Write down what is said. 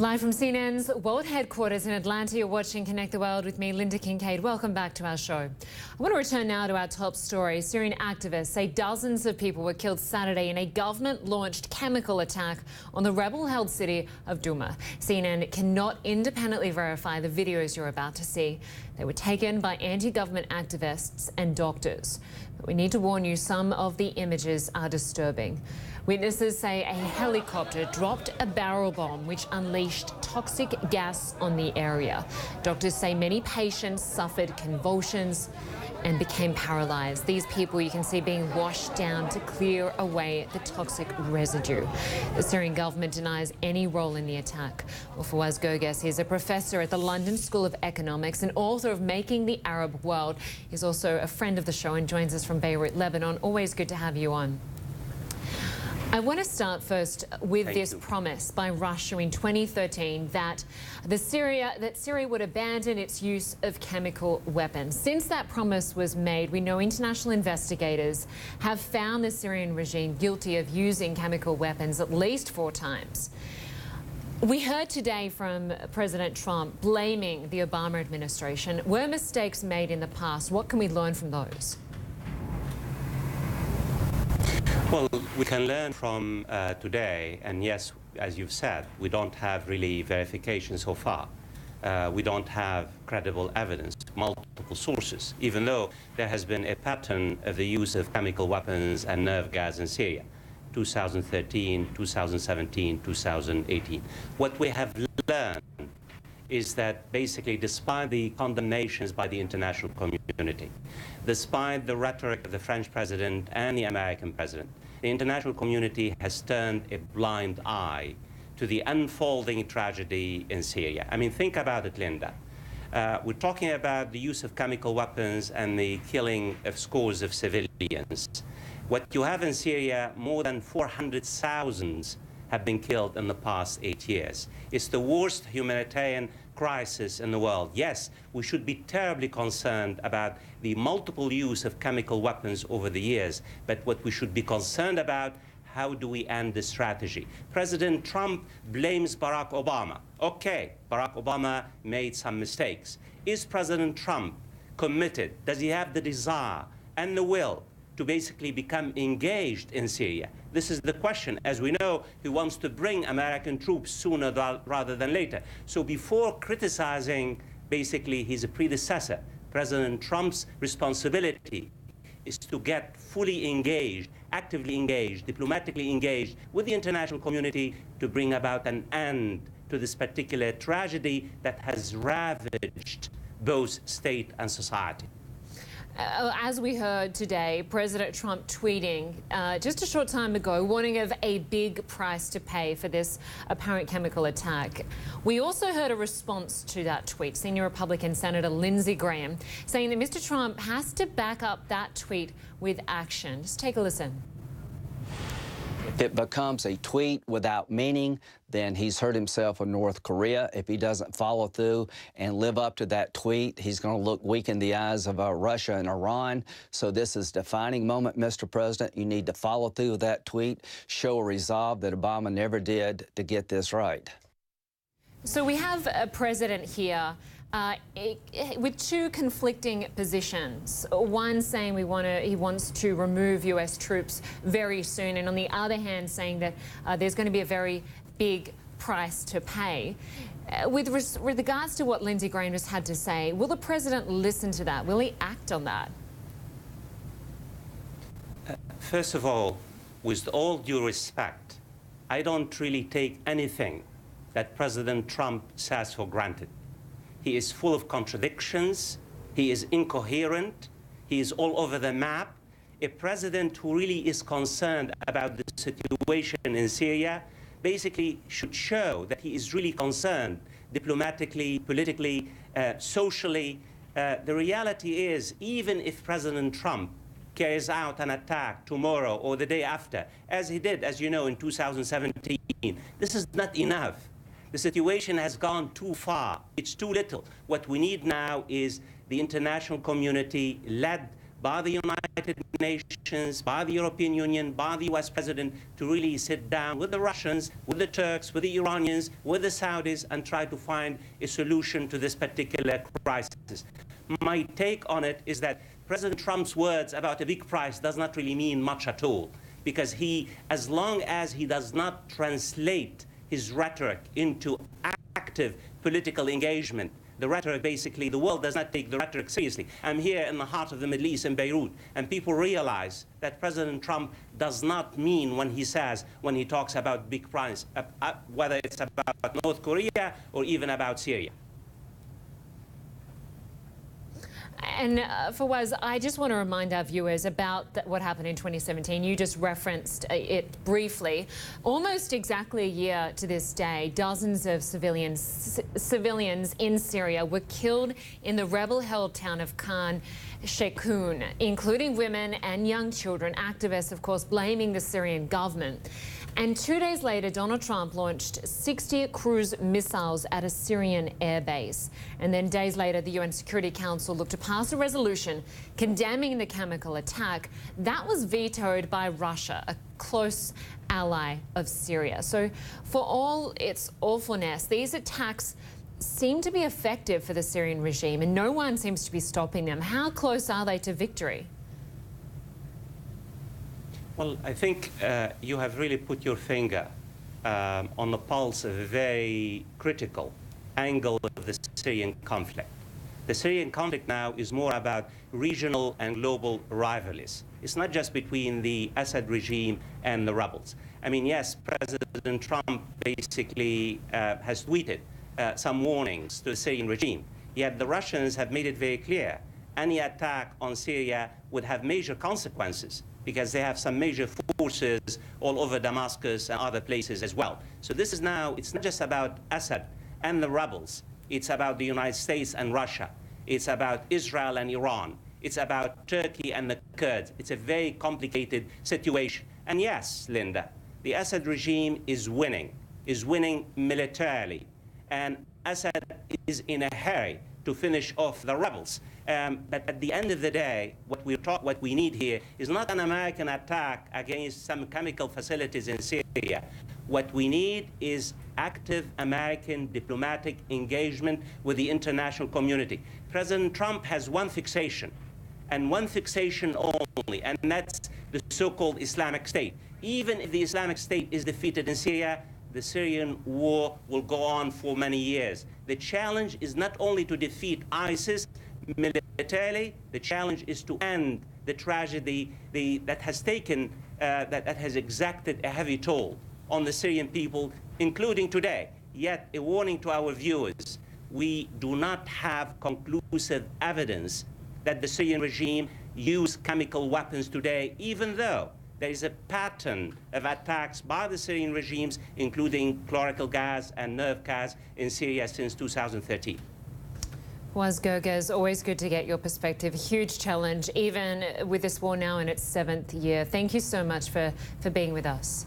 Live from CNN's World Headquarters in Atlanta, you're watching Connect the World with me, Lynda Kinkade. Welcome back to our show. I want to return now to our top story. Syrian activists say dozens of people were killed Saturday in a government-launched chemical attack on the rebel-held city of Douma. CNN cannot independently verify the videos you're about to see. They were taken by anti-government activists and doctors. But we need to warn you, some of the images are disturbing. Witnesses say a helicopter dropped a barrel bomb which unleashed toxic gas on the area. Doctors say many patients suffered convulsions and became paralyzed. These people you can see being washed down to clear away the toxic residue. The Syrian government denies any role in the attack. Well, Fawaz Gerges is a professor at the London School of Economics and author of Making the Arab World. He's also a friend of the show and joins us from Beirut, Lebanon. Always good to have you on. I want to start first with this promise by Russia in 2013 that Syria would abandon its use of chemical weapons. Since that promise was made, we know international investigators have found the Syrian regime guilty of using chemical weapons at least 4 times. We heard today from President Trump blaming the Obama administration. Were mistakes made in the past? What can we learn from those? Well, we can learn from today, and yes, as you've said, we don't have really verification so far. We don't have credible evidence, multiple sources, even though there has been a pattern of the use of chemical weapons and nerve gas in Syria, 2013, 2017, 2018. What we have learned is that basically, despite the condemnations by the international community, despite the rhetoric of the French president and the American president, the international community has turned a blind eye to the unfolding tragedy in Syria. I mean, think about it, Lynda. We're talking about the use of chemical weapons and the killing of scores of civilians. What you have in Syria, more than 400,000 have been killed in the past 8 years. It's the worst humanitarian crisis in the world. Yes, we should be terribly concerned about the multiple use of chemical weapons over the years, but what we should be concerned about, how do we end this strategy? President Trump blames Barack Obama. Okay, Barack Obama made some mistakes. Is President Trump committed? Does he have the desire and the will to basically become engaged in Syria? This is the question. As we know, he wants to bring American troops sooner rather than later. So before criticizing basically his predecessor, President Trump's responsibility is to get fully engaged, actively engaged, diplomatically engaged with the international community to bring about an end to this particular tragedy that has ravaged both state and society. As we heard today, President Trump tweeting just a short time ago, warning of a big price to pay for this apparent chemical attack. We also heard a response to that tweet, senior Republican Senator Lindsey Graham, saying that Mr. Trump has to back up that tweet with action. Just take a listen. If it becomes a tweet without meaning, then he's hurt himself in North Korea. If he doesn't follow through and live up to that tweet, he's going to look weak in the eyes of Russia and Iran. So this is a defining moment, Mr. President. You need to follow through with that tweet, show a resolve that Obama never did to get this right. So we have a president here with 2 conflicting positions. One saying he wants to remove US troops very soon, and on the other hand saying that there's going to be a very big price to pay. With regards to what Lindsey Graham just had to say, will the president listen to that? Will he act on that? First of all, with all due respect, I don't really take anything that President Trump says for granted. He is full of contradictions. He is incoherent. He is all over the map. A president who really is concerned about the situation in Syria basically should show that he is really concerned diplomatically, politically, socially. The reality is, even if President Trump carries out an attack tomorrow or the day after, as he did, as you know, in 2017, this is not enough. The situation has gone too far. It's too little. What we need now is the international community, led by the United Nations, by the European Union, by the US President to really sit down with the Russians, with the Turks, with the Iranians, with the Saudis, and try to find a solution to this particular crisis. My take on it is that President Trump's words about a big price does not really mean much at all, because as long as he does not translate his rhetoric into active political engagement, the rhetoric, basically, the world does not take the rhetoric seriously. I'm here in the heart of the Middle East, in Beirut, and people realize that President Trump does not mean when he talks about big price, whether it's about North Korea or even about Syria. And Fawaz, I just want to remind our viewers about what happened in 2017. You just referenced it briefly. Almost exactly a year to this day, dozens of civilians in Syria were killed in the rebel-held town of Khan Sheikhoun, including women and young children. Activists, of course, blaming the Syrian government. And 2 days later, Donald Trump launched 60 cruise missiles at a Syrian airbase. And then days later, the UN Security Council looked to pass a resolution condemning the chemical attack. That was vetoed by Russia, a close ally of Syria. So for all its awfulness, these attacks seem to be effective for the Syrian regime, and no one seems to be stopping them. How close are they to victory? Well, I think you have really put your finger on the pulse of a very critical angle of the Syrian conflict. The Syrian conflict now is more about regional and global rivalries. It's not just between the Assad regime and the rebels. I mean, yes, President Trump basically has tweeted some warnings to the Syrian regime, yet the Russians have made it very clear any attack on Syria would have major consequences, because they have some major forces all over Damascus and other places as well. So this is now, it's not just about Assad and the rebels. It's about the United States and Russia. It's about Israel and Iran. It's about Turkey and the Kurds. It's a very complicated situation. And yes, Linda, the Assad regime is winning militarily. And Assad is in a hurry to finish off the rebels. But at the end of the day, what we need here is not an American attack against some chemical facilities in Syria. What we need is active American diplomatic engagement with the international community. President Trump has one fixation, and one fixation only, and that's the so-called Islamic State. Even if the Islamic State is defeated in Syria, the Syrian war will go on for many years. The challenge is not only to defeat ISIS militarily, the challenge is to end the tragedy that has taken, that has exacted a heavy toll on the Syrian people, including today. Yet, a warning to our viewers, we do not have conclusive evidence that the Syrian regime used chemical weapons today, even though there is a pattern of attacks by the Syrian regimes, including chlorochemical gas and nerve gas in Syria since 2013. Fawaz Gerges, always good to get your perspective. Huge challenge, even with this war now in its 7th year. Thank you so much for being with us.